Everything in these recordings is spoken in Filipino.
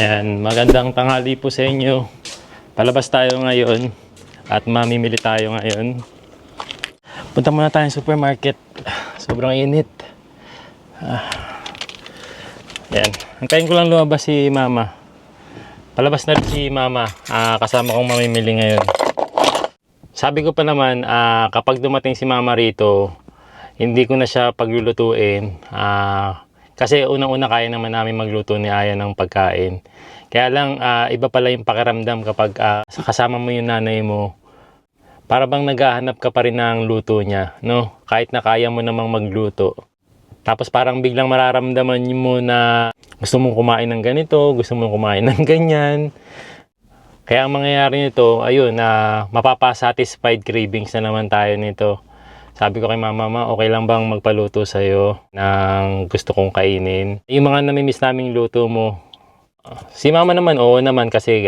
Ayan, magandang tanghali po sa inyo. Palabas tayo ngayon at mamimili tayo ngayon. Punta muna tayo sa supermarket. Sobrang init. Ayan, antayin ko lang lumabas si mama. Palabas na rin si mama. Kasama kong mamimili ngayon. Sabi ko pa naman, kapag dumating si mama rito, hindi ko na siya paglulutuin. Kasi unang-una kaya naman namin magluto ni Aya ng pagkain. Kaya lang iba pala yung pakiramdam kapag kasama mo yung nanay mo. Para bang naghahanap ka pa rin ng luto niya, no? Kahit na kaya mo namang magluto. Tapos parang biglang mararamdaman mo na gusto mong kumain ng ganito, gusto mong kumain ng ganyan. Kaya ang mangyayari nito, ayun, mapapasatisfied cravings na naman tayo nito. Sabi ko kay mama, okay lang bang magpaluto sa'yo ng gusto kong kainin? Yung mga namimiss naming luto mo. Si mama naman, oo naman kasi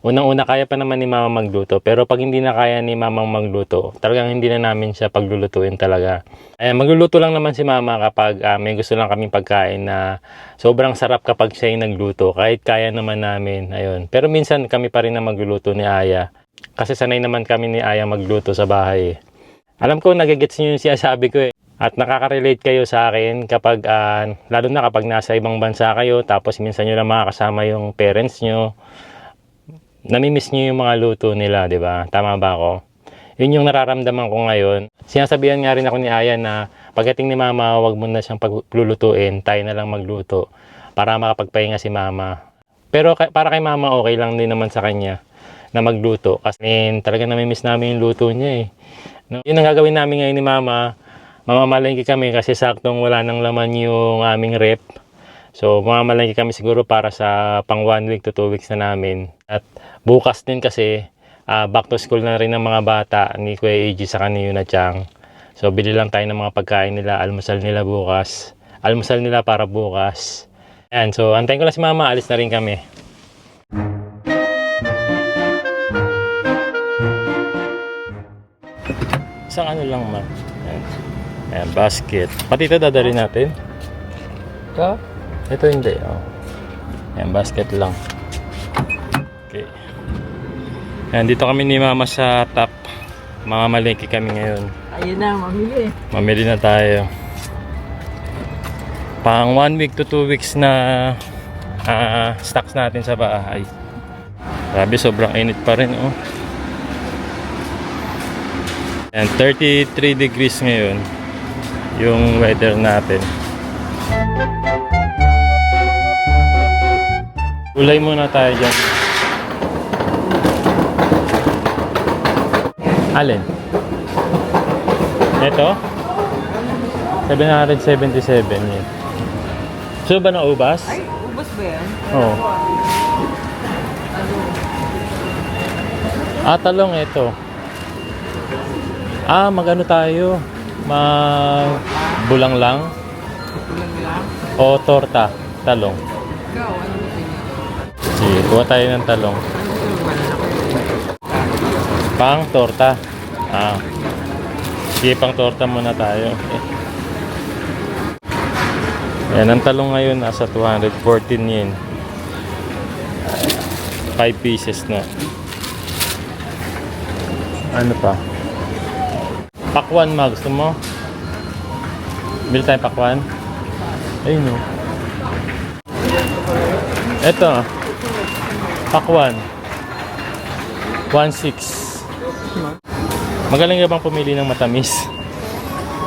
unang-una kaya pa naman ni mama magluto. Pero pag hindi na kaya ni mamang magluto, talagang hindi na namin siya paglulutuin talaga. Magluluto lang naman si mama kapag may gusto lang kaming pagkain na sobrang sarap kapag siya yung nagluto. Kahit kaya naman namin, ayun. Pero minsan kami pa rin na magluluto ni Aya. Kasi sanay naman kami ni Aya magluto sa bahay. Alam ko, nagigets niyo yung sinasabi ko eh. At nakaka-relate kayo sa akin kapag, lalo na kapag nasa ibang bansa kayo, tapos minsan nyo lang makakasama yung parents nyo. Namimiss nyo yung mga luto nila, di ba? Tama ba ako? Yun yung nararamdaman ko ngayon. Sinasabihan nga rin ako ni Aya na pagdating ni mama, wag mo na siyang paglulutuin, tayo na lang magluto para makapagpahinga si mama. Pero para kay mama, okay lang din naman sa kanya na magluto. Kasi talaga namimiss namin yung luto niya eh. No? Yun ang gagawin namin ngayon ni mama. Mamamalengke kami kasi saktong wala nang laman yung aming rep. So mamamalengke kami siguro para sa pang 1 week to 2 weeks na namin. At bukas din kasi back to school na rin ng mga bata ni Kuya AG sa ni Yuna Chang. So bili lang tayo ng mga pagkain nila, almusal nila bukas. Almusal nila para bukas. Ayan, so antayin ko lang si mama, alis na rin kami. Isang ano lang man. Ayan, basket. Pati ito dadali natin. Ito? Ito hindi. Oh. Ayan, basket lang. Okay. Ayan, dito kami ni mama sa top. Mamamalengke kami ngayon. Ayun na, mamili. Mamili na tayo. Pang 1 week to 2 weeks na stocks natin sa bahay. Grabe, sobrang init pa rin. Oh. And 33 degrees ngayon yung weather natin. Gulay muna tayo dyan. Alin? Ito? 777 yun. So ba na ubas? Ay, ubos ba yan? Oo. Talong ito. Magano tayo? Bulang lang? Bulang lang? O torta? Talong? Ikaw, ano mo pinili? Sige, kuha tayo ng talong. Ano pinuman ako? Pang torta. Sige, pang torta muna tayo. Yan, ang talong ngayon nasa 214 yen. 5 pieces na. Ano pa? Pakwan ma, gusto mo? Bili tayo pakwan? Ayun o. Eto. Pakwan. 1.6. Magaling ka bang pumili ng matamis?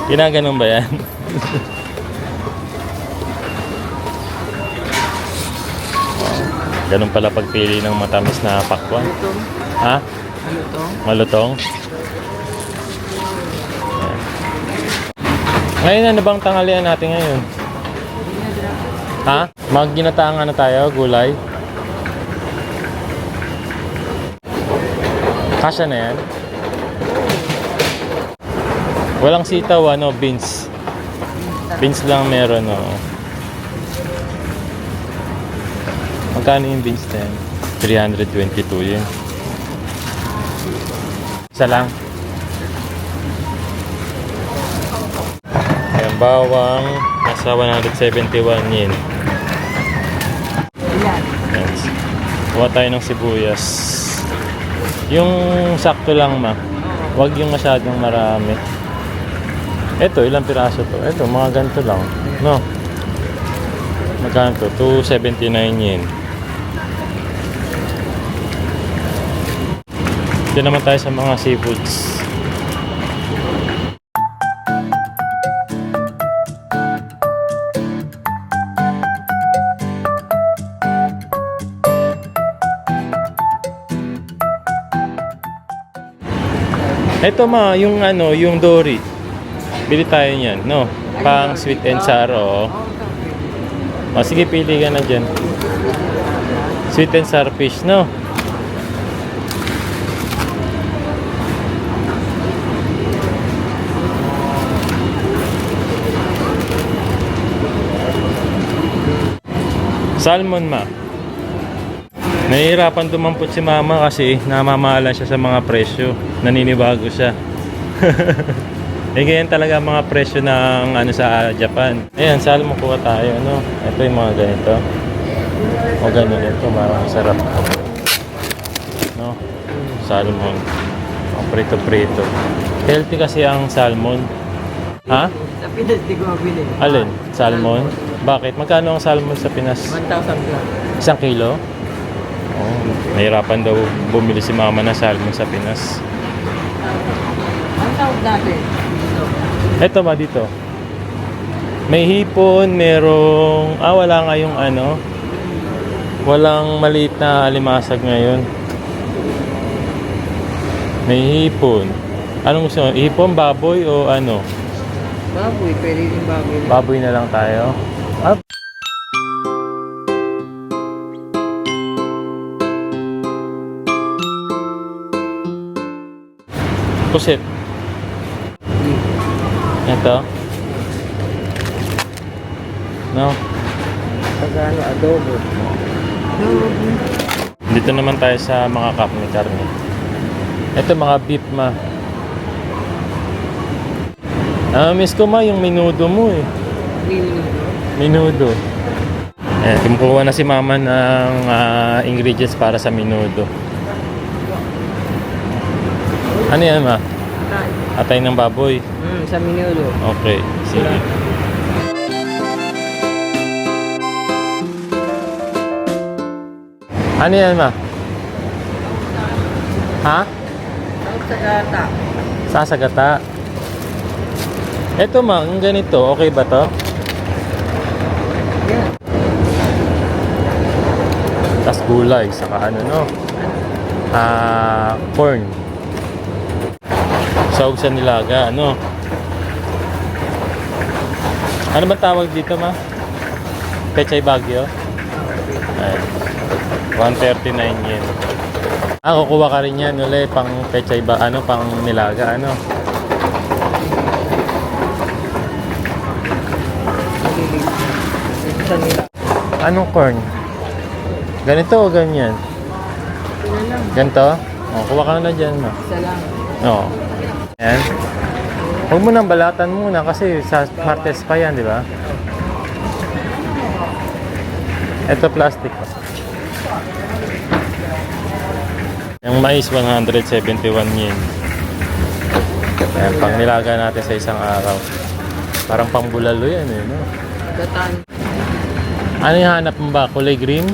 Ginaganon ba yan? Ganun pala pagpili ng matamis na pakwan. Malutong. Ha? Malutong. Malutong? Ngayon, ano bang tanghalian natin ngayon? Ha? Magginataang ano tayo? Gulay? Kasya na yan? Walang sitaw, beans. Beans lang meron, Magkano yung beans na yan? 322 yun. Isa lang. Ayan, bawang nasa 171 yen. Ayan. Yan. Kuha tayo ng sibuyas. Yung sakto lang ma. Huwag yung masyadong marami. Ito, ilang piraso to? Ito, mga ganito lang. No? Magkano to? 279 yen. Dito naman tayo sa mga seafoods. Ito ma, yung ano, yung dory. Bili tayo niyan, no? Pang sweet and sour, oh. Sige, pili ka na dyan. Sweet and sour fish, no? Salmon ma. Nahihirapan dumampot si mama kasi namamahalan siya sa mga presyo. Naninibago siya. Eh ganyan talaga mga presyo ng ano sa Japan. Ayan, salmon kuha tayo, ano. Ito yung mga ganito. O ganun ito, parang sarap. No? Salmon. Ang prito-prito. Healthy kasi ang salmon. Ha? Sa Pinas, di ko mabili. Alin? Salmon? Bakit? Magkano ang salmon sa Pinas? 1,000 plus. 1 kilo? Oh, nahirapan daw bumili si mama ng salmon sa Pinas. Ang tawag natin? Eto ba dito? May hipon, merong... wala nga yung ano. Walang maliit na alimasag ngayon. May hipon. Anong gusto mo? Hipon, baboy o ano? Baboy, pwede din baboy. Baboy na lang tayo. Pusit. Ito. No? Pagano, adobo. Dito naman tayo sa mga karne. Ito mga beef ma. Miss ko ma yung menudo mo eh. Menudo. Kumukuha na si mama ng ingredients para sa menudo. Ano yan ma? Atay ng baboy. Sa minulo. Okay, sige. Ano yan ma? Ha? Sa gata. Sasagata. Ito ma, ang ganito, okay ba to? Yeah. Tas gulay, saka ano no? Corn. Saog sa nilaga, ano? Ano ba tawag dito ma? Pechay Baguio? Ay, 139 yen. Kukuha ka rin yan ulit pang pechay ba, ano, pang nilaga, ano? Sa nila. Anong corn? Ganito o ganyan? Sila lang. Ganito? Kuha ka na dyan ma. Isa lang. Oo. Ayan. Huwag mo nang balatan muna kasi sa Martes pa yan, di ba? Ito plastic. Yung mais 171 yen. Ayan, pang nilaga natin sa isang araw. Parang pambulalo yan eh, no? Gatan. Ano yung hanap mo ba? Kulay green?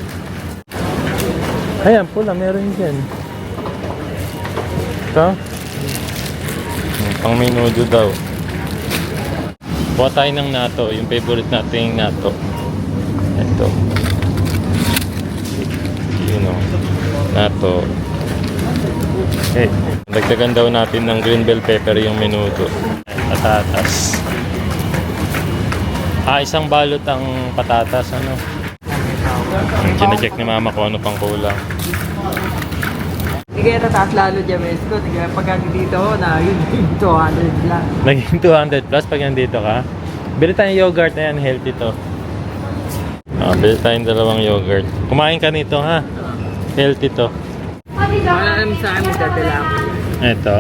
Ayan, pula. Meron dyan. Ito? Pang menudo daw. Kuha tayo ng nato. Yung favorite nating nato. Ito. Yun o. Nato. Okay. Dagdagan daw natin ng green bell pepper yung menudo. Patatas. Isang balot ang patatas, ano? Chine-check ni mama kung ano pang kulang. Hindi kaya tataas lalo dyan, Mesko. Pag dito ho, na yun, 200 lang. Naging 200 plus pag nandito ka. Bili tayong yogurt na yan, healthy to. Bili tayong dalawang yogurt. Kumain ka nito ha. Healthy to. Wala naman sa akin, magdadala ako. Ito,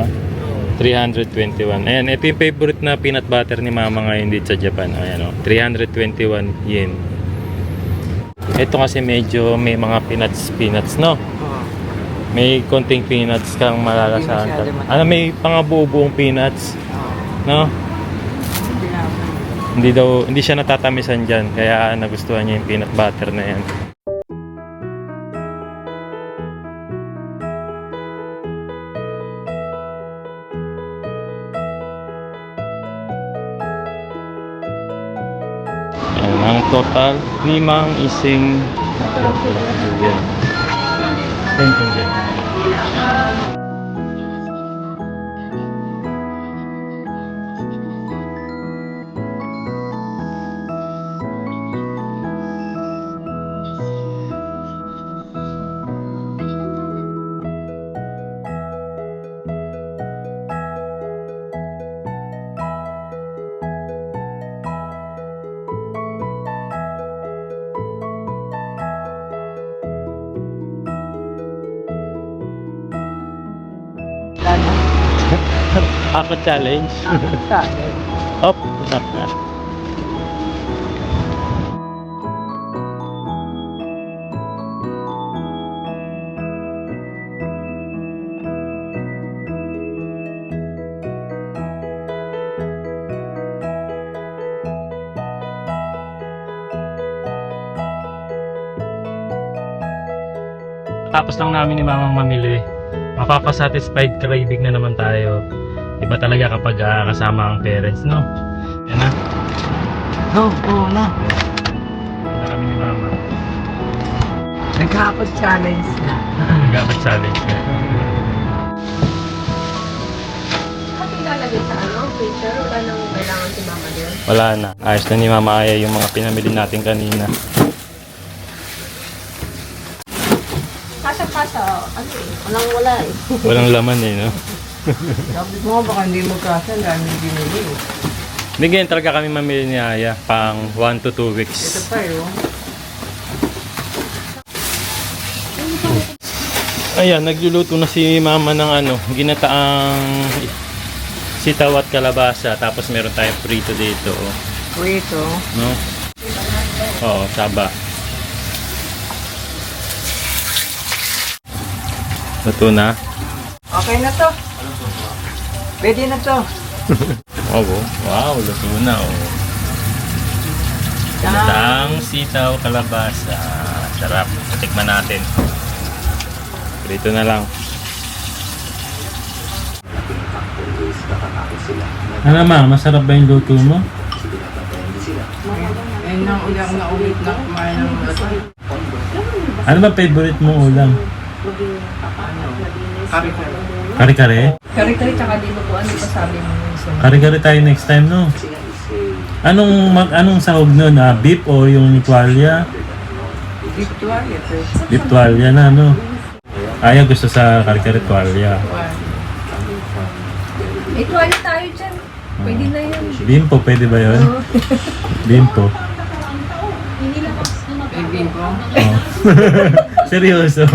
321. Ayan, ito yung favorite na peanut butter ni mama ngayon dito sa Japan. Ayan o, 321 yen. Ito kasi medyo may mga peanuts, no? Oo. May konting peanuts kang malalasahan. Hindi masyado Ano, may pangabubuong peanuts, Oo. no? Hindi naman. Hindi siya natatamisan dyan, kaya nagustuhan niya yung peanut butter na yan. Yan ang total, 5 ising yan. Wala na. Ako challenge. Sa akin. Hop, knock na. Tapos lang namin ni Mamang mamili. Mapapasatisfied craving na naman tayo. Iba talaga kapag kasama ang parents, no? Yan na. Oo na. Yan na kami ni Mama. Nagkakapag-challenge na. Nag-apat challenge na. Kasi ilalagay sa freezer, wala nang kailangan si mama doon. Wala na. Ayos na ni Mama Aya yung mga pinamili natin kanina. Kasa-kasa, walang-wala eh. Walang laman eh, no? Sabi mo, baka hindi mo kasa, dami binili. Hindi ganyan talaga kami mamili ni Aya. Pang 1 to 2 Ito weeks. pa yun. Ayan, nagluluto na si Mama ng ginataang sitaw at kalabasa. Tapos meron tayong prito dito, oh. Prito. No? Oo, saba. Luto na. Okay na to. Pwede na to. Oh, wow, luto na, oh. Ginataang sitaw, kalabasa. Sarap. Tikman natin. Prito na lang. Ano ma, masarap ba yung luto mo? Eh, nang ulang na ulit na kumain ng ito. Ano ba favorite mong ulam? Kari-kari. Kare-kare? Kari-kari tsaka dinuguan, di ba sabi mo yung Kare-kare tayo next time, no? Anong sahog nun? Beef o yung tuwalya? Beef tuwalya, pero Beef tuwalya na, no? Ayaw gusto sa kare-kare tuwalya. Eh, tuwalya tayo dyan. Pwede na yun. Bimpo, pwede ba yun? Bimpo. eh, bimpo. Oh. Seryoso.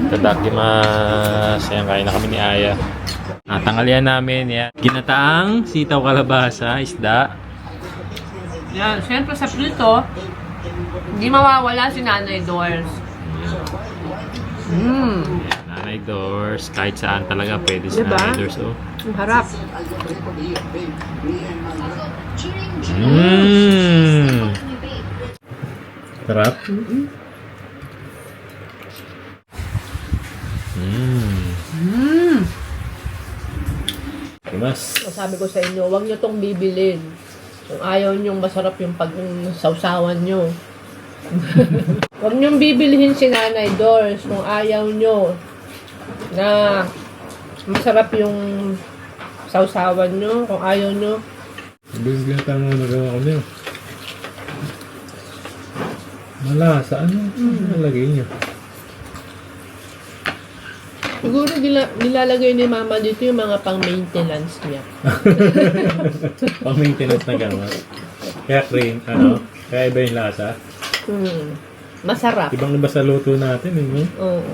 Tadakimasu. Ayan, kain na kami ni Aya. Tanghalian namin yan. Ginataang sitaw kalabasa, isda. Yan, syempre sa prito, hindi mawawala si Nanay Doors. Yan, Nanay Doors. Kahit saan talaga pwede si Diba? Nanay Doors. Oh. Ang harap. Sarap. Mas. Sabi ko sa inyo, huwag nyo tong bibilin. Kung ayaw nyong masarap yung pag-sausawan nyo. Huwag nyong bibilihin si Nanay Doors kung ayaw nyo na masarap yung sausawan nyo. Kung ayaw nyo, Bigla tanga nagawa ko niyo. Malasa. Ano nalagay niyo? siguro nilalagay ni Mama dito yung mga pang-maintenance niya. Pang-maintenance na gamot. Kaya kaya iba yung lasa. Masarap. Ibang iba sa luto natin, eh, no? Oo.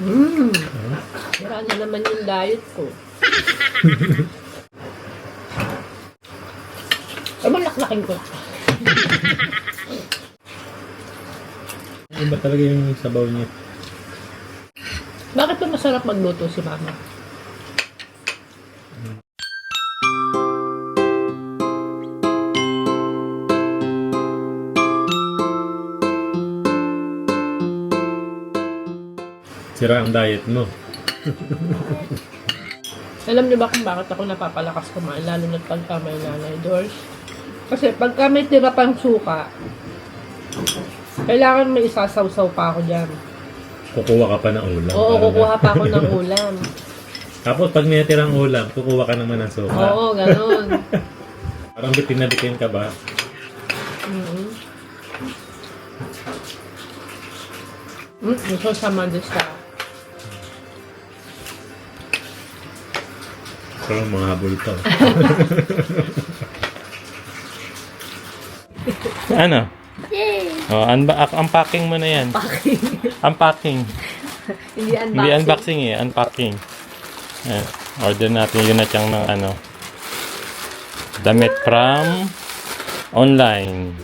Sira na naman yung diet ko. Ay, malaklakin ko. Iba talaga yung sabaw niya. Bakit ba masarap magluto si Mama? Sira ang diet mo. Alam niyo ba kung bakit ako napapalakas kumain, lalo na pagka may nanay doors? Kasi pagka may tira pang suka, kailangan may isasawsaw pa ako dyan. Kukuha ka pa ng ulam. Oo, kukuha pa ako ng ulam. Tapos pag may natirang ulam, kukuha ka naman ng suka. Oo, ganun. Parang bitin na bitin ka ba? Gusto sa mandista. Parang mga habol to. Ano? Oh, unpacking mo na yan. Unpacking. Hindi Hindi unboxing eh, unpacking. Ayan. Order natin yun na siyang ng ano. Damit from online.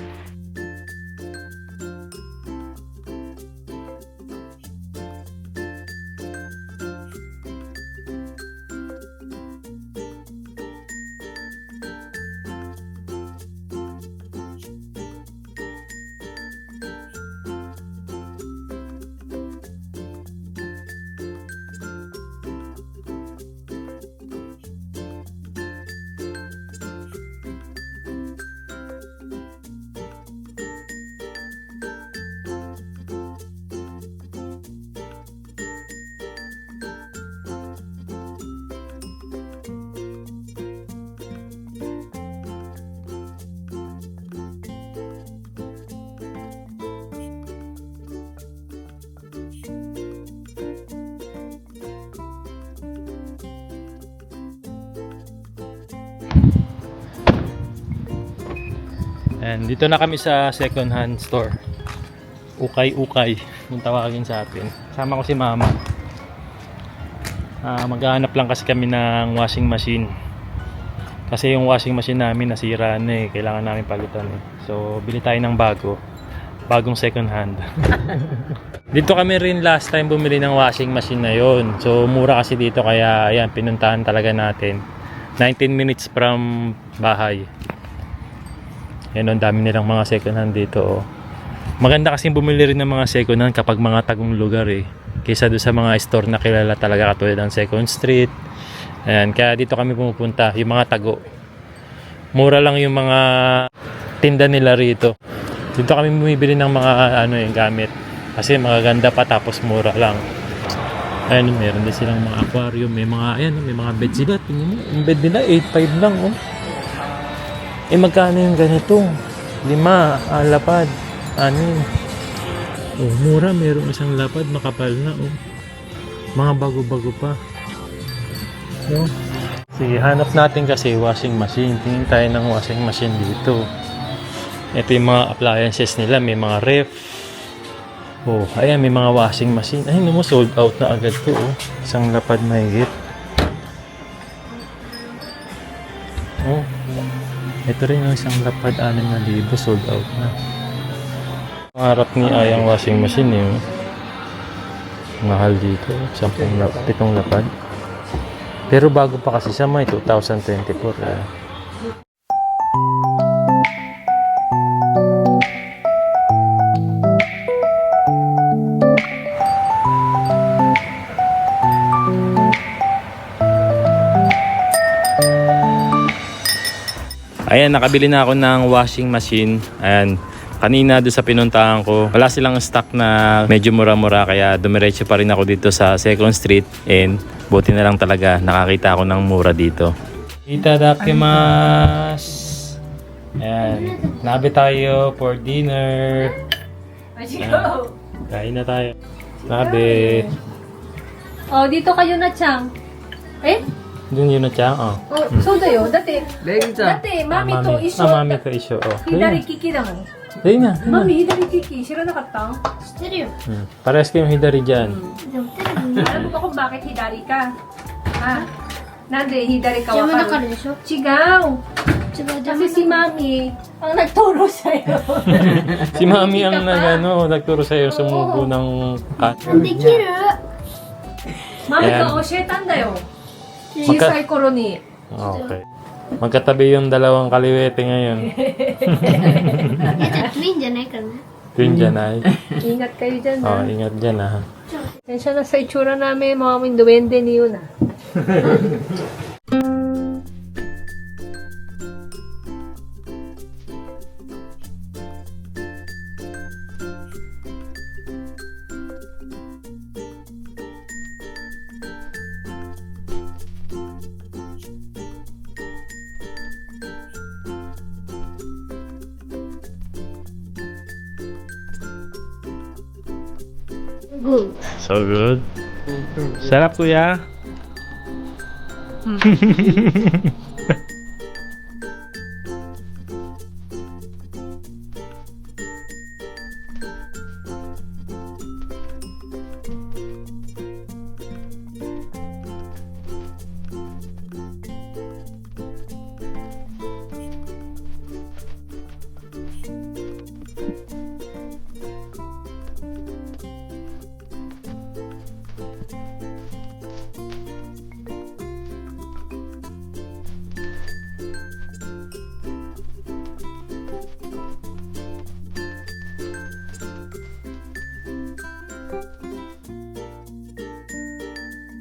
And dito na kami sa second hand store. Ukay-ukay yung tawagin sa atin. Sama ko si Mama. Maghahanap lang kasi kami ng washing machine. Kasi yung washing machine namin nasira na eh. Kailangan namin palitan eh. So bili tayo ng bago. Bagong second hand. Dito kami rin last time bumili ng washing machine na yon. So mura kasi dito kaya ayan, pinuntahan talaga natin. 19 minutes from bahay. Yan, ang dami nilang mga second hand dito. Oh. Maganda kasi bumili rin ng mga second hand kapag mga tagong lugar eh. Kaysa doon sa mga store na kilala talaga katulad ng Second Street. Ayan, kaya dito kami pumupunta, yung mga tago. Mura lang yung mga tinda nila rito. Dito kami bumibili ng mga gamit. Kasi magaganda pa tapos mura lang. Ayan, meron din silang mga aquarium, may mga bed sila. Tingnan mo, yung bed nila 8.5 lang oh. Eh magkano yung ganito? 5, lapad, 6. Oh, mura, mayroong isang lapad, makapal na oh. Mga bago-bago pa. No? Sige, hanap natin kasi washing machine. Tingin tayo ng washing machine dito. Ito yung mga appliances nila, may mga ref. Oh, ayan, may mga washing machine. Ay, naman, sold out na agad to oh. Isang lapad mahigit. Oh. Ito rin yung isang lapad, 6,000, sold out na. Pangarap ni Ayang washing machine yung mahal dito, 7 lapad. Pero bago pa kasi sa May 2024 eh. Ayan, nakabili na ako ng washing machine. Ayan, kanina doon sa pinuntahan ko, wala silang stock na medyo mura-mura. Kaya dumiretso pa rin ako dito sa Second Street. And buti na lang talaga, nakakita ako ng mura dito. Itadakimasu! Ayan, nabi tayo for dinner. Ayan, kain na tayo. Nabi. Oh, dito kayo na, Chang. Eh? Doon yun na siya, oh. Oh, so dayo, dati. Legisa. Dati, mami to iso. Mami to iso, oh. Hidari kiki na mo. Ayun na. Mami, hidari kiki. Sira na katang. Stereo. Parehas kayong hidari dyan. Alam mo ba kung bakit hidari ka? Ha? Nande, hidari ka Diyan mo wakaru. nakareso? Chigaw! Diba, Kasi si Mami ang nagturo sa'yo. Si Mami ang Hindi ka pa. nagturo sa'yo sumubo ng cat. Hindi kira. Mami Ayan. ka o siya tandayo. Magka- Shisai koroni. Okay. Magkatabi yung dalawang kaliwete ngayon. Ito, twin dyan ay ka na. Twin dyan ay. Ingat kayo dyan Oh, ha. ingat dyan ha. Tensya na sa itsura namin, mga aming duwende ni yun ah. Good. So good. Sarap kuya.